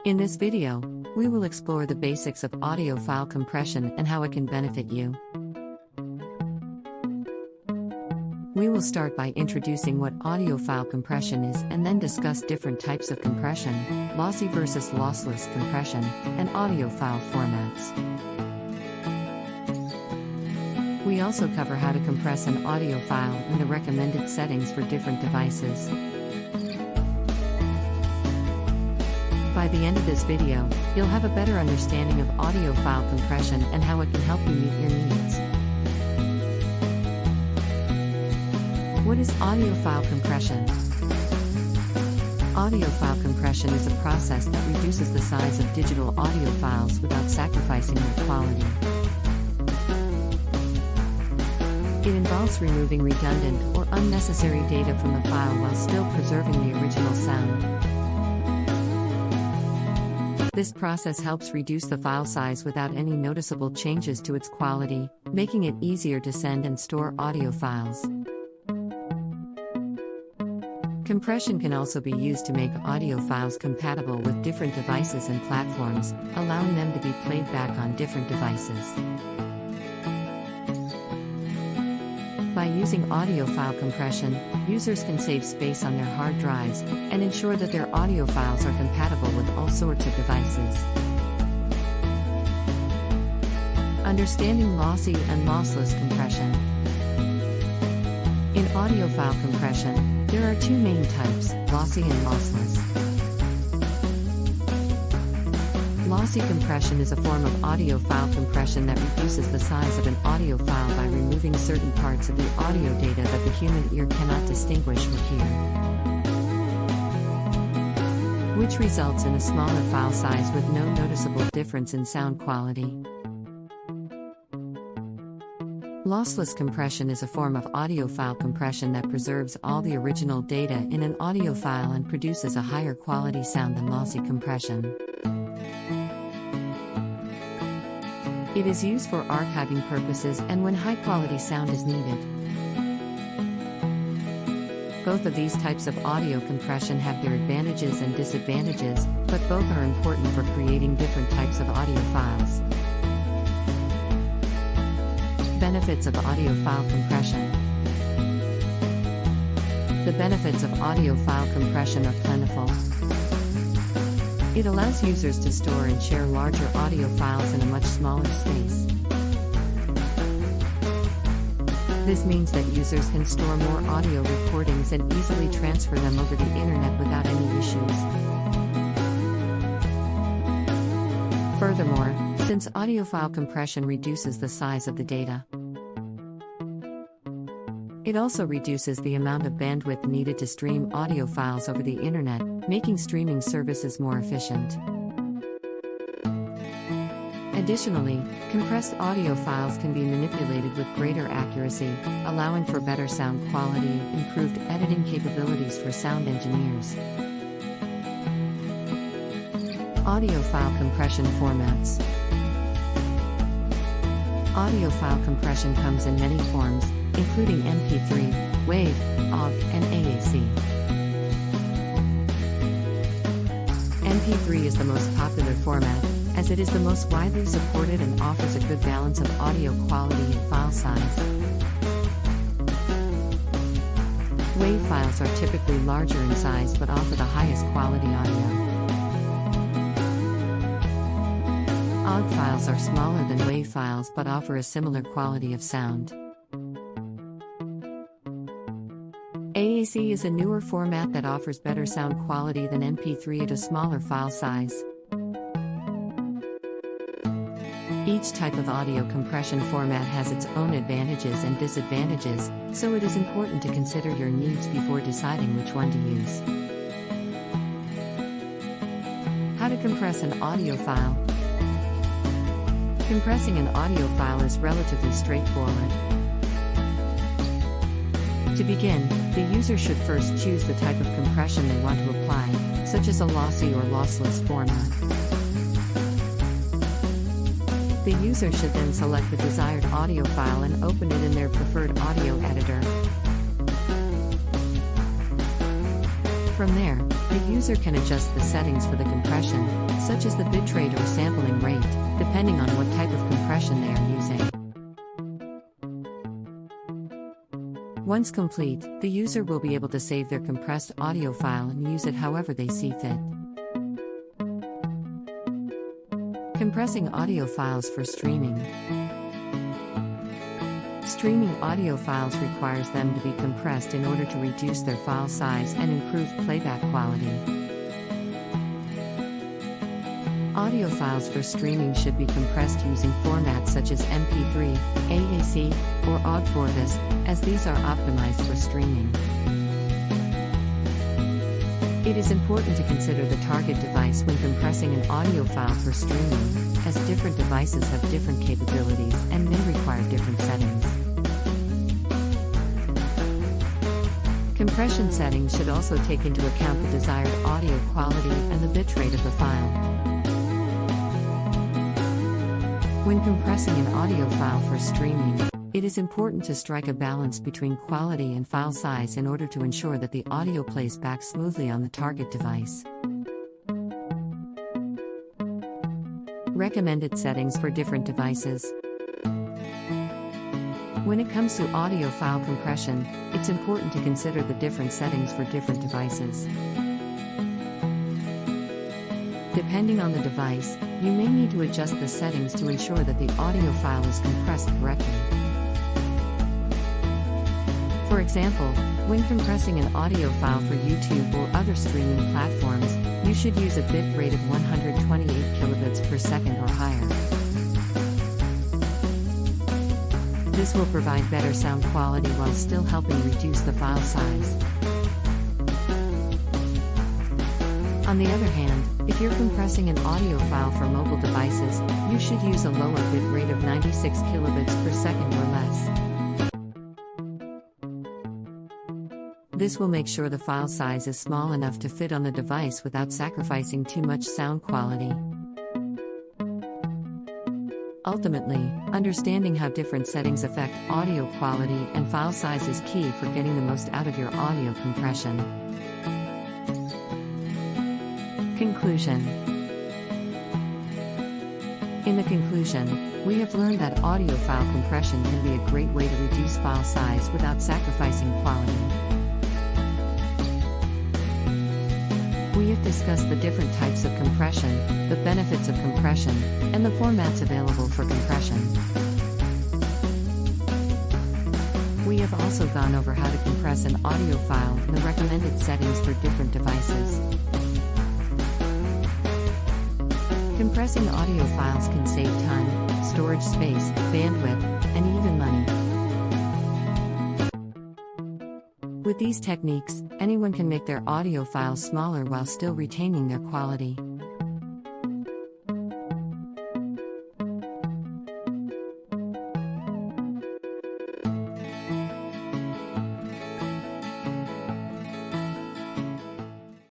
In this video, we will explore the basics of audio file compression and how it can benefit you. We will start by introducing what audio file compression is and then discuss different types of compression, lossy versus lossless compression, and audio file formats. We also cover how to compress an audio file and the recommended settings for different devices. By the end of this video, you'll have a better understanding of audio file compression and how it can help you meet your needs. What is audio file compression? Audio file compression is a process that reduces the size of digital audio files without sacrificing their quality. It involves removing redundant or unnecessary data from the file while still preserving the original sound. This process helps reduce the file size without any noticeable changes to its quality, making it easier to send and store audio files. Compression can also be used to make audio files compatible with different devices and platforms, allowing them to be played back on different devices. By using audio file compression, users can save space on their hard drives and ensure that their audio files are compatible with all sorts of devices. Understanding lossy and lossless compression. In audio file compression, there are two main types, lossy and lossless. Lossy compression is a form of audio file compression that reduces the size of an audio file by removing certain parts of the audio data that the human ear cannot distinguish or hear, which results in a smaller file size with no noticeable difference in sound quality. Lossless compression is a form of audio file compression that preserves all the original data in an audio file and produces a higher quality sound than lossy compression. It is used for archiving purposes and when high-quality sound is needed. Both of these types of audio compression have their advantages and disadvantages, but both are important for creating different types of audio files. Benefits of audio file compression. The benefits of audio file compression are plentiful. It allows users to store and share larger audio files in a much smaller space. This means that users can store more audio recordings and easily transfer them over the internet without any issues. Furthermore, since audio file compression reduces the size of the data, it also reduces the amount of bandwidth needed to stream audio files over the internet, making streaming services more efficient. Additionally, compressed audio files can be manipulated with greater accuracy, allowing for better sound quality and improved editing capabilities for sound engineers. Audio file compression formats. Audio file compression comes in many forms, including MP3, WAV, OGG, and AAC. MP3 is the most popular format, as it is the most widely supported and offers a good balance of audio quality and file size. WAV files are typically larger in size but offer the highest quality audio. OGG files are smaller than WAV files but offer a similar quality of sound. AAC is a newer format that offers better sound quality than MP3 at a smaller file size. Each type of audio compression format has its own advantages and disadvantages, so it is important to consider your needs before deciding which one to use. How to compress an audio file. Compressing an audio file is relatively straightforward. To begin, the user should first choose the type of compression they want to apply, such as a lossy or lossless format. The user should then select the desired audio file and open it in their preferred audio editor. From there, the user can adjust the settings for the compression, such as the bitrate or sampling rate, depending on what type of compression they are using. Once complete, the user will be able to save their compressed audio file and use it however they see fit. Compressing audio files for streaming. Streaming audio files requires them to be compressed in order to reduce their file size and improve playback quality. Audio files for streaming should be compressed using formats such as MP3, AAC, or Ogg4vis, as these are optimized for streaming. It is important to consider the target device when compressing an audio file for streaming, as different devices have different capabilities and may require different settings. Compression settings should also take into account the desired audio quality and the bitrate of the file. When compressing an audio file for streaming, it is important to strike a balance between quality and file size in order to ensure that the audio plays back smoothly on the target device. Recommended settings for different devices. When it comes to audio file compression, it's important to consider the different settings for different devices. Depending on the device, you may need to adjust the settings to ensure that the audio file is compressed correctly. For example, when compressing an audio file for YouTube or other streaming platforms, you should use a bit rate of 128 kilobits per second or higher. This will provide better sound quality while still helping reduce the file size. On the other hand, if you're compressing an audio file for mobile devices, you should use a lower bit rate of 96 kilobits per second or less. This will make sure the file size is small enough to fit on the device without sacrificing too much sound quality. Ultimately, understanding how different settings affect audio quality and file size is key for getting the most out of your audio compression. Conclusion. In the conclusion, we have learned that audio file compression can be a great way to reduce file size without sacrificing quality. We have discussed the different types of compression, the benefits of compression, and the formats available for compression. We have also gone over how to compress an audio file and the recommended settings for different devices. Compressing audio files can save time, storage space, bandwidth, and even money. With these techniques, anyone can make their audio files smaller while still retaining their quality.